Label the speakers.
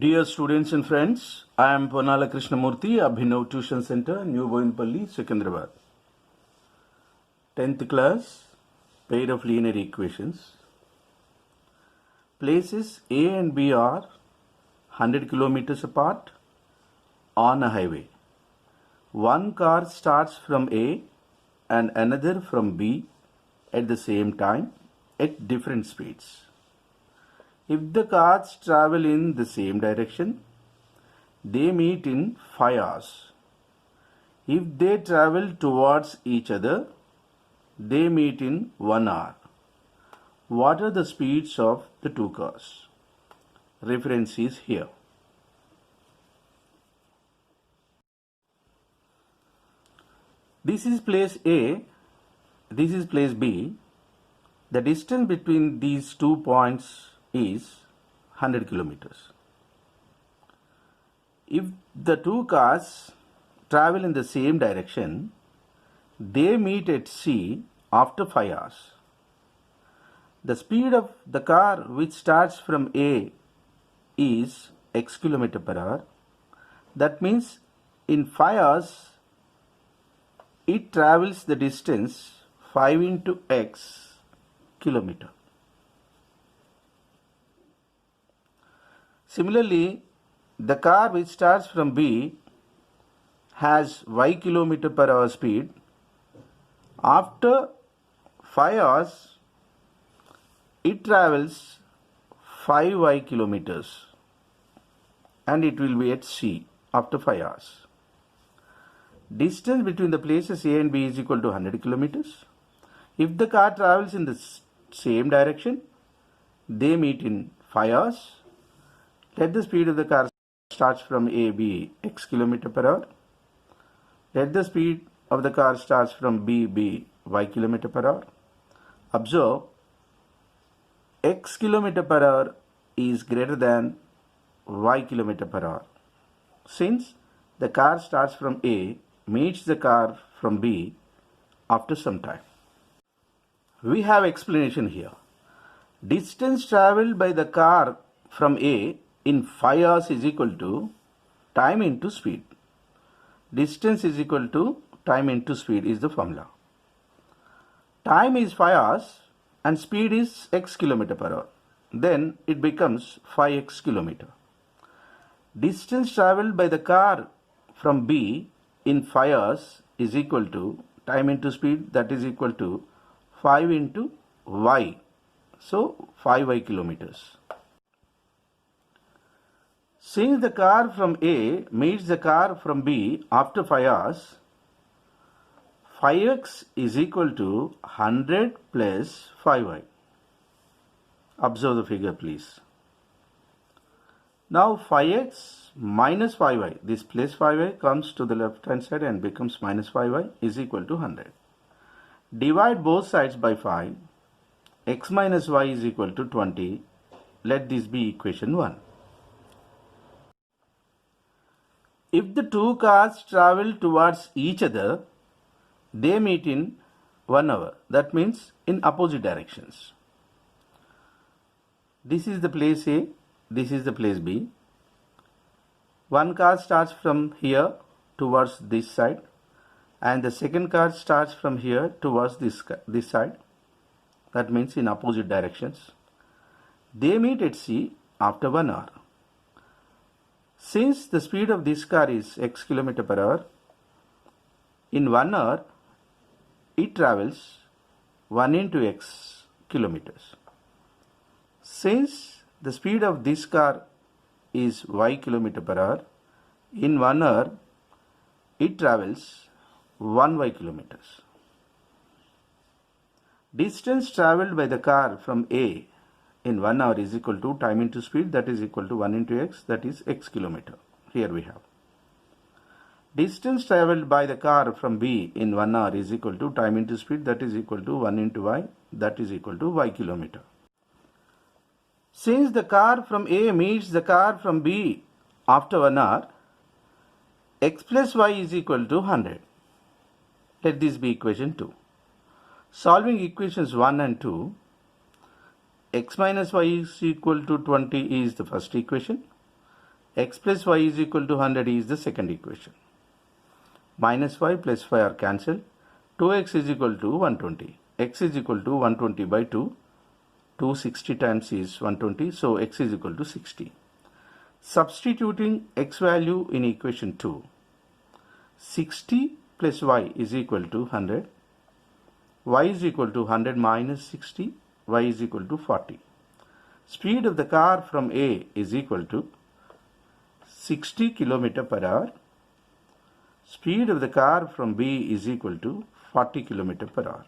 Speaker 1: Dear students and friends, I am Ponnala Krishnamurthy, Abhinav Tuition Center, New Boinpalli, Secunderabad. 10th class, pair of linear equations. Places A and B are 100 kilometers apart on a highway. One car starts from A and another from B at the same time at different speeds. If the cars travel in the same direction, they meet in 5 hours. If they travel towards each other, they meet in 1 hour. What are the speeds of the two cars? Reference is here. This is place A, this is place B. The distance between these 2 points is 100 kilometers. If the two cars travel in the same direction, they meet at C after 5 hours. The speed of the car which starts from A is x kilometer per hour. That means in 5 hours it travels the distance 5 into x kilometer. Similarly, the car which starts from B has y kilometer per hour speed. After 5 hours, it travels 5y kilometers and it will be at C after 5 hours. Distance between the places A and B is equal to 100 kilometers. If the car travels in the same direction, they meet in 5 hours. Let the speed of the car starts from A be x kilometer per hour. Let the speed of the car starts from B be y kilometer per hour. Observe, x kilometer per hour is greater than y kilometer per hour. Since the car starts from A, meets the car from B after some time. We have explanation here. Distance traveled by the car from A in 5 hours is equal to time into speed. Distance is equal to time into speed is the formula. Time is 5 hours and speed is x kilometer per hour. Then it becomes 5x kilometer. Distance traveled by the car from B in 5 hours is equal to time into speed, that is equal to 5 into y. So 5y kilometers. Since the car from A meets the car from B after 5 hours, 5x is equal to 100 plus 5y. Observe the figure, please. Now 5x minus 5y, this plus 5y comes to the left hand side and becomes minus 5y is equal to 100. Divide both sides by 5. X minus y is equal to 20. Let this be equation 1. If the two cars travel towards each other, they meet in 1 hour. That means in opposite directions. This is the place A, this is the place B. One car starts from here towards this side and the second car starts from here towards this side. That means in opposite directions. They meet at C after 1 hour. Since the speed of this car is x kilometer per hour, in 1 hour it travels 1 into x kilometers. Since the speed of this car is y kilometer per hour, in 1 hour it travels 1y kilometers. Distance traveled by the car from A in 1 hour is equal to time into speed, that is equal to 1 into x, that is x kilometer. Here we have. Distance traveled by the car from B in 1 hour is equal to time into speed, that is equal to 1 into y, that is equal to y kilometer. Since the car from A meets the car from B after 1 hour, x plus y is equal to 100. Let this be equation 2. Solving equations 1 and 2, x minus y is equal to 20 is the first equation. x plus y is equal to 100 is the second equation. Minus 5 plus 5 are cancelled. 2x is equal to 120. X is equal to 120 by 2. 260 times is 120. So x is equal to 60. Substituting x value in equation 2. 60 plus y is equal to 100. Y is equal to 100 minus 60. Y is equal to 40. Speed of the car from A is equal to 60 km per hour. Speed of the car from B is equal to 40 km per hour.